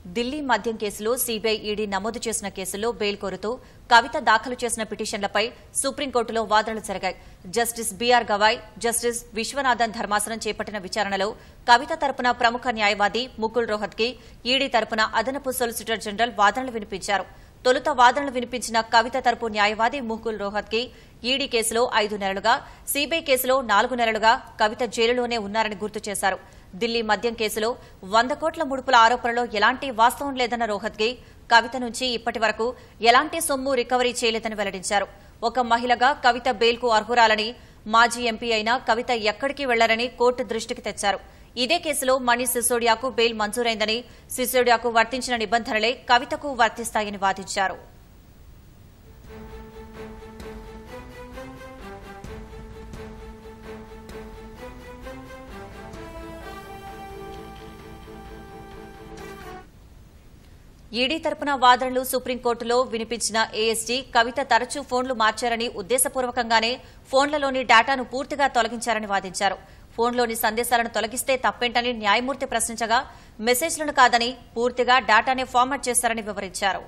ఢిల్లీ మద్యం కేసులో CBI ED నమోదు చేసిన కేసులో బెయిల్ కోరుతూ కవిత దాఖలు చేసిన పిటిషన్లపై సుప్రీంకోర్టులో వాదనలు జరిగాయి. Justice BR Gavai, justice Viswanathan ధర్మాసనం చేపట్టిన విచారణలో కవిత తరపున ప్రముఖ న్యాయవాది ముకుల్ రోహత్గి, ఈడీ తరపున అదనపు సొలిసిటర్ జనరల్ వాదనలు వినిపించారు. తొలుత వాదనలు వినిపించిన కవిత తరపు న్యాయవాది ముకుల్ రోహత్గి ఈడీ కేసులో 5 నెలలుగా, సీబీఐ కేసులో 4 నెలలుగా కవిత జైలులోనే ఉన్నారని గుర్తు చేశారు. ఢిల్లీ మద్యం కేసులో 100 కోట్ల ముడుపుల ఆరోపణలో ఎలాంటి వాస్తవం లేదన్న రోహత్గి కవిత నుంచి ఇప్పటి వరకు ఎలాంటి సొమ్ము రికవరీ చేయలేదని వెల్లడించారు. ఒక మహిళగా కవిత బెయిల్కు అర్హురాలని, మాజీ ఎంపీ అయినా కవిత ఎక్కడికి వెళ్లారని కోర్టు దృష్టికి తెచ్చారు. ఇదే కేసులో మనీష్ సిసోడియాకు బెయిల్ మంజూరైందని, సిసోడియాకు వర్తించిన నిబంధనలే కవితకు వర్తిస్తాయని వాదించారు. ఈడీ తరపున వాదనలు సుప్రీంకోర్టులో వినిపించిన ఏఎస్జీ కవిత తరచూ ఫోన్లు మార్చారని, ఉద్దేశపూర్వకంగానే ఫోన్లలోని డేటాను పూర్తిగా తొలగించారని వాదించారు. ఫోన్లోని సందేశాలను తొలగిస్తే తప్పేంటని న్యాయమూర్తి ప్రశ్నించగా, మెసేజ్లను కాదని పూర్తిగా డేటానే ఫార్మాట్ చేశారని వివరించారు.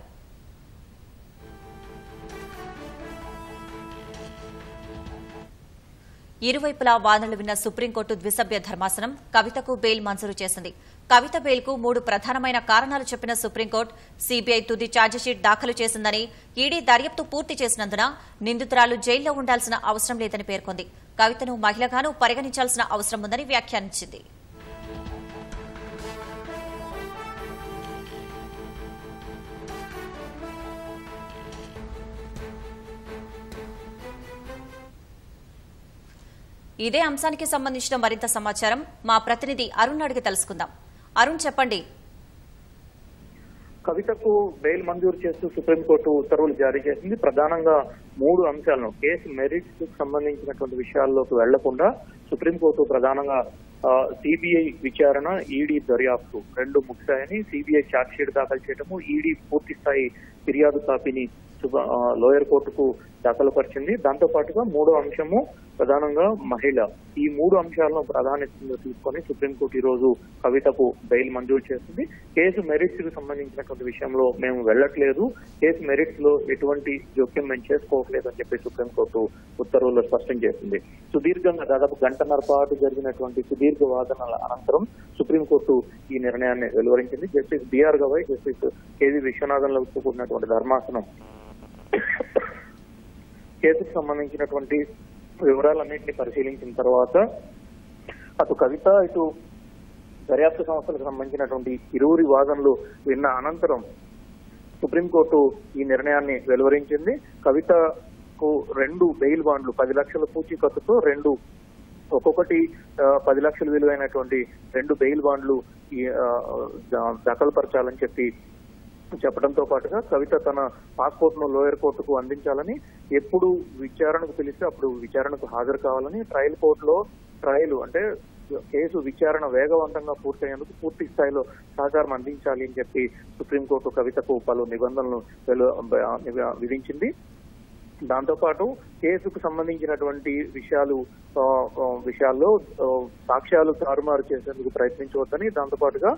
ఇరువైపులా వాదనలు విన్న సుప్రీంకోర్టు ద్విసభ్య ధర్మాసనం కవితకు బెయిల్ మంజూరు చేసింది. కవిత బెయిల్కు 3 ప్రధానమైన కారణాలు చెప్పిన సుప్రీంకోర్టు సీబీఐ తుది ఛార్జిషీట్ దాఖలు చేసిందని, ఈడీ దర్యాప్తు పూర్తి చేసినందున నిందితురాలు జైల్లో ఉండాల్సిన అవసరం లేదని పేర్కొంది. కవితను మహిళగాను పరిగణించాల్సిన అవసరం ఉందని వ్యాఖ్యానించింది. ఇదే అంశానికి సంబంధించిన మరింత సమాచారం మా ప్రతినిధి అరుణ్ అడిగి తెలుసుకుందాం. అరుణ్, చెప్పండి. కవితకు బెయిల్ మంజూరు చేస్తూ సుప్రీంకోర్టు ఉత్తర్వులు జారీ చేసింది. ప్రధానంగా 3 అంశాలను, కేసు మెరిట్స్ కు సంబంధించినటువంటి విషయాల్లోకి వెళ్లకుండా సుప్రీంకోర్టు ప్రధానంగా సిబిఐ విచారణ, ఈడీ దర్యాప్తు 2 ముఖ్యమని, సిబిఐ ఛార్జ్షీట్ దాఖలు చేయడము, ఈడీ పూర్తి స్థాయి ఫిర్యాదు కాపీని లోయర్ కోర్టుకు దాఖలుపరిచింది. దాంతో పాటుగా 3వ అంశము ప్రధానంగా మహిళ. ఈ 3 అంశాలను ప్రాధాన్యతగా తీసుకొని సుప్రీంకోర్టు ఈ రోజు కవితకు బెయిల్ మంజూరు చేసింది. కేసు మెరిట్స్ కు సంబంధించినటువంటి విషయంలో మేము వెళ్లట్లేదు, కేసు మెరిట్స్ లో ఎటువంటి జోక్యం మేము చేసుకోవట్లేదు అని చెప్పి సుప్రీంకోర్టు ఉత్తర్వుల్లో స్పష్టం చేసింది. సుదీర్ఘంగా దాదాపు 1.5 గంటల పాటు జరిగినటువంటి సుదీర్ఘ వాదనల అనంతరం సుప్రీంకోర్టు ఈ నిర్ణయాన్ని వెలువరించింది. Justice BR Gavai, justice KV విశ్వనాథన్లతో కూడినటువంటి ధర్మాసనం కేసుకు సంబంధించినటువంటి వివరాలన్నింటినీ పరిశీలించిన తర్వాత అటు కవిత, ఇటు దర్యాప్తు సంస్థలకు సంబంధించినటువంటి ఇరువురి వాదనలు విన్న అనంతరం సుప్రీంకోర్టు ఈ నిర్ణయాన్ని వెలువరించింది. కవితకు 2 బెయిల్ బాండ్లు 10 లక్షల పూచీకత్తుతో ఒక్కొక్కటి 10 లక్షల విలువైనటువంటి 2 బెయిల్ బాండ్లు దాఖలుపరచాలని చెప్పడంతో పాటుగా కవిత తన పాస్పోర్ట్ ను లోయర్ కోర్టుకు అందించాలని, ఎప్పుడు విచారణకు పిలిస్తే అప్పుడు విచారణకు హాజరు కావాలని, ట్రయల్ కోర్టులో అంటే కేసు విచారణ వేగవంతంగా పూర్తయ్యేందుకు పూర్తి స్థాయిలో సహకారం అందించాలి అని చెప్పి సుప్రీంకోర్టు కవితకు పలు నిబంధనలు విధించింది. దాంతో పాటు కేసుకు సంబంధించినటువంటి విషయాల్లో సాక్ష్యాలు తారుమారు చేసేందుకు ప్రయత్నించవద్దని, దాంతో పాటుగా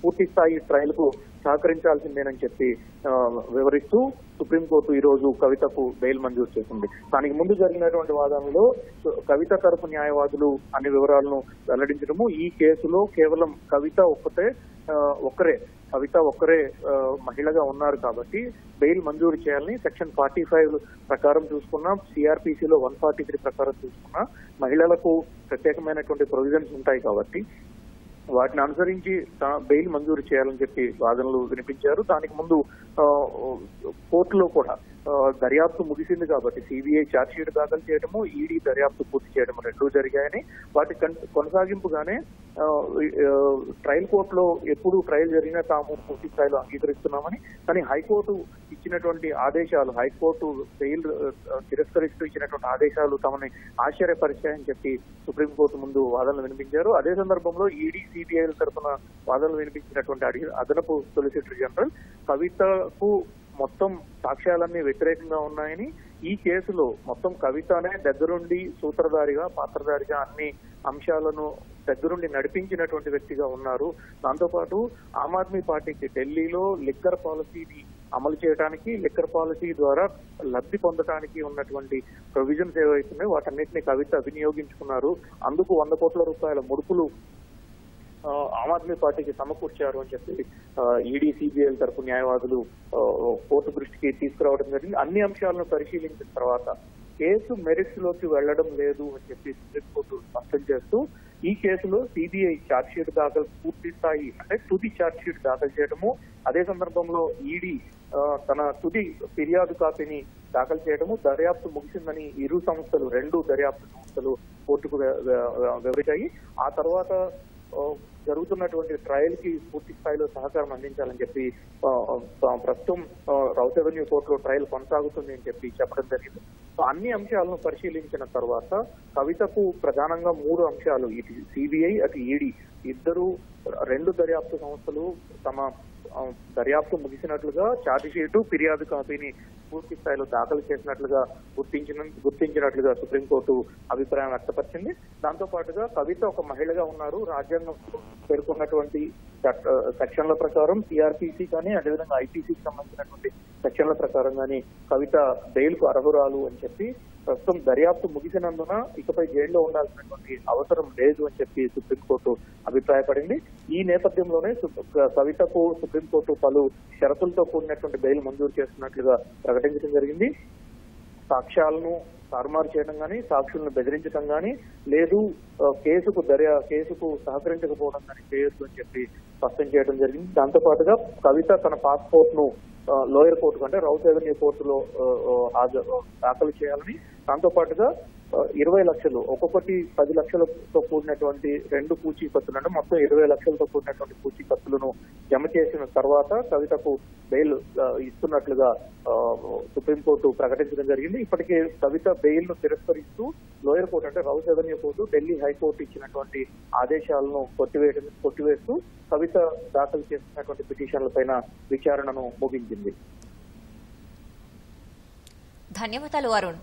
పూర్తి స్థాయి ట్రయల్ కు సహకరించాల్సిందేనని చెప్పి వివరిస్తూ సుప్రీంకోర్టు ఈ రోజు కవితకు బెయిల్ మంజూరు చేసింది. దానికి ముందు జరిగినటువంటి వాదనలో కవిత తరపు న్యాయవాదులు అన్ని వివరాలను వెల్లడించడము, ఈ కేసులో కేవలం కవిత ఒక్కరే మహిళగా ఉన్నారు కాబట్టి బెయిల్ మంజూరు చేయాలని సెక్షన్ 45 ప్రకారం చూసుకున్నా, సిఆర్పిసిలో 143 ప్రకారం చూసుకున్నా మహిళలకు ప్రత్యేకమైనటువంటి ప్రొవిజన్స్ ఉంటాయి కాబట్టి వాటిని అనుసరించి బెయిల్ మంజూరు చేయాలని చెప్పి వాదనలు వినిపించారు. దానికి ముందు కోర్టులో కూడా దర్యాప్తు ముగిసింది కాబట్టి సిబిఐ ఛార్జ్షీట్ దాఖలు చేయడము, ఈడీ దర్యాప్తు పూర్తి చేయడము 2 జరిగాయని, వాటి కొనసాగింపుగానే ట్రయల్ కోర్టులో ఎప్పుడు ట్రయల్ జరిగినా తాము పూర్తి స్థాయిలో అంగీకరిస్తున్నామని, కానీ హైకోర్టు ఇచ్చినటువంటి ఆదేశాలు, హైకోర్టు బెయిల్ తిరస్కరిస్తూ ఇచ్చినటువంటి ఆదేశాలు తమని ఆశ్చర్యపరిచాయని చెప్పి సుప్రీంకోర్టు ముందు వాదనలు వినిపించారు. అదే సందర్భంలో ఈడీ, సిబిఐల తరఫున వాదనలు వినిపించినటువంటి అదనపు సొలిసిటర్ జనరల్ కవితకు మొత్తం సాక్ష్యాలన్నీ వ్యతిరేకంగా ఉన్నాయని, ఈ కేసులో మొత్తం కవితనే దగ్గరుండి సూత్రధారిగా, పాత్రధారిగా అన్ని అంశాలను దగ్గరుండి నడిపించినటువంటి వ్యక్తిగా ఉన్నారు. దాంతోపాటు ఆమ్ ఆద్మీ పార్టీకి ఢిల్లీలో లిక్కర్ పాలసీని అమలు చేయడానికి, లిక్కర్ పాలసీ ద్వారా లబ్ధి పొందడానికి ఉన్నటువంటి ప్రొవిజన్స్ ఏవైతున్నాయో వాటన్నిటిని కవిత వినియోగించుకున్నారు. అందుకు 100 కోట్ల రూపాయల ముడుపులు ఆమ్ ఆద్మీ పార్టీకి సమకూర్చారు అని చెప్పి ఈడీ, సిబిఐ తరపు న్యాయవాదులు కోర్టు దృష్టికి తీసుకురావడం జరిగింది. అన్ని అంశాలను పరిశీలించిన తర్వాత కేసు మెరిట్స్ లోకి వెళ్లడం లేదు అని చెప్పి సుప్రీంకోర్టు స్పష్టం చేస్తూ ఈ కేసులో సిబిఐ ఛార్జ్షీట్ దాఖలు పూర్తి స్థాయి అంటే తుది ఛార్జ్షీట్ దాఖలు చేయడము, అదే సందర్భంలో ఈడీ తన తుది ఫిర్యాదు కాపీని దాఖలు చేయడము, దర్యాప్తు ముగిసిందని రెండు దర్యాప్తు సంస్థలు కోర్టుకు వివరించాయి. ఆ తర్వాత జరుగుతున్నటువంటి ట్రయల్ కి పూర్తి స్థాయిలో సహకారం అందించాలని చెప్పి ప్రస్తుతం రౌత్ అవెన్యూ కోర్టులో ట్రయల్ కొనసాగుతుంది అని చెప్పి చెప్పడం జరిగింది. అన్ని అంశాలను పరిశీలించిన తర్వాత కవితకు ప్రధానంగా 3 అంశాలు, ఇటు సిబిఐ అటు ఈడీ ఇద్దరు 2 దర్యాప్తు సంస్థలు తమ దర్యాప్తు ముగిసినట్లుగా ఛార్జిషీటు, ఫిర్యాదు కాపీని పూర్తి స్థాయిలో దాఖలు చేసినట్లుగా గుర్తించినట్లుగా సుప్రీంకోర్టు అభిప్రాయం వ్యక్తపరిచింది. దాంతో పాటుగా కవిత ఒక మహిళగా ఉన్నారు. రాజ్యాంగం పేర్కొన్నటువంటి సెక్షన్ల ప్రకారం సిఆర్పిసి కానీ అదేవిధంగా ఐపీసీకి సంబంధించినటువంటి సెక్షన్ల ప్రకారం కానీ కవిత బెయిల్ కు అర్హురాలు అని చెప్పి ప్రస్తుతం దర్యాప్తు ముగిసినందున ఇకపై జైల్లో ఉండాల్సినటువంటి అవసరం లేదు అని చెప్పి సుప్రీంకోర్టు అభిప్రాయపడింది. ఈ నేపథ్యంలోనే కవితకు సుప్రీంకోర్టు పలు షరతులతో కూడినటువంటి బెయిల్ మంజూరు చేస్తున్నట్లుగా ప్రకటించడం జరిగింది. సాక్ష్యాలను తారుమారు చేయడం కానీ, సాక్షులను బెదిరించడం కానీ, లేదు కేసుకు సహకరించకపోవడం కానీ చేయొద్దు అని చెప్పి స్పష్టం చేయడం జరిగింది. దాంతో పాటుగా కవిత తన పాస్పోర్ట్ ను లోయర్ కోర్టు అంటే రౌత్ అవెన్యూ కోర్టులో దాఖలు చేయాలని, దాంతో పాటుగా 20 లక్షలు ఒక్కొక్కటి 10 లక్షలతో కూడినటువంటి 2 పూచీకత్తులు అంటే మొత్తం 20 లక్షలతో కూడినటువంటి పూచీకత్తులను జమ చేసిన తర్వాత కవితకు బెయిల్ ఇస్తున్నట్లుగా సుప్రీంకోర్టు ప్రకటించడం జరిగింది. ఇప్పటికే కవిత బెయిల్ ను తిరస్కరిస్తూ లోయర్ కోర్టు అంటే Raut avenue court, Delhi high court ఇచ్చినటువంటి ఆదేశాలను కొట్టివేస్తూ కవిత దాఖలు చేస్తున్నటువంటి పిటిషన్లపైన విచారణను ముగించింది. ధన్యవాదాలు అరుణ్.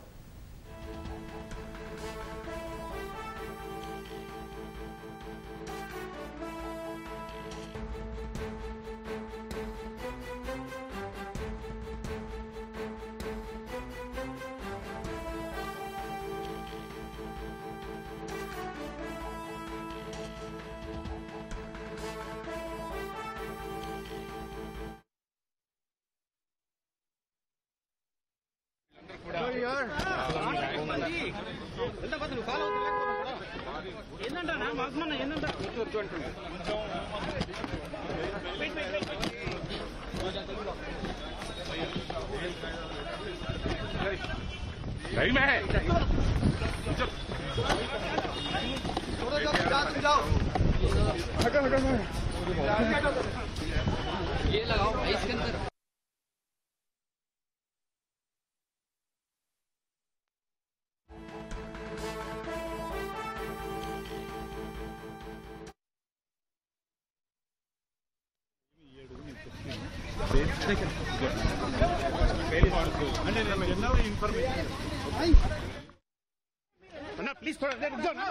टाइम है ये लगाओ इसके अंदर। प्लीज थोड़ा देर रुक जाओ ना।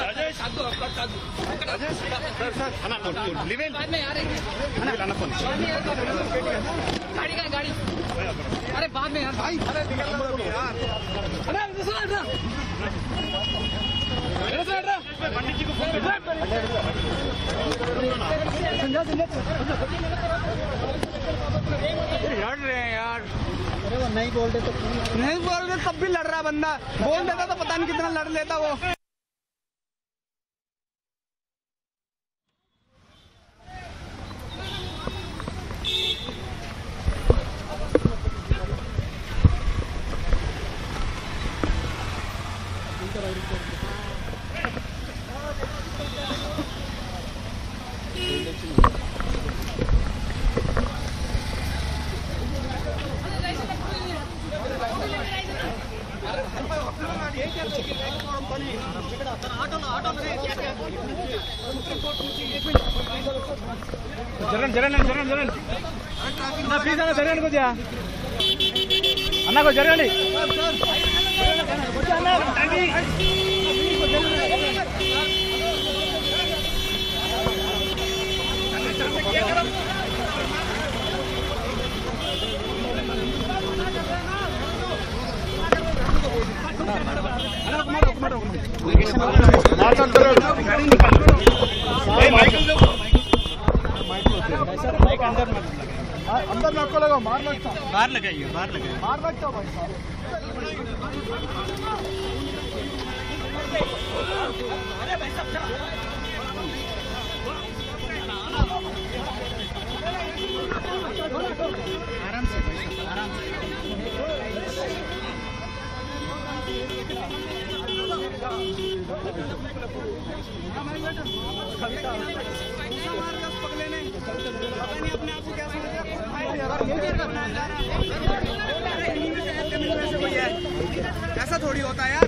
राजेश सर लिवेन बाद में यार गाड़ी अरे बाद में यार भाई अरे पंडित जी को फोन लड़ रहे हैं यार। नहीं बोल रहे तब भी लड़ रहा बंदा, बोल देता तो पता नहीं कितना लड़ लेता वो। జరగండి అన్న ప్లీజ్ అన్న జరగండి కొద్దిగా అన్న కొద్దిగా జరగండి अंदर नको लगा बाहर लगता बाहर लगाइए बाहर लगता भाई साहब आराम से आराम से अपने आप को क्या ऐसा थोड़ी होता है यार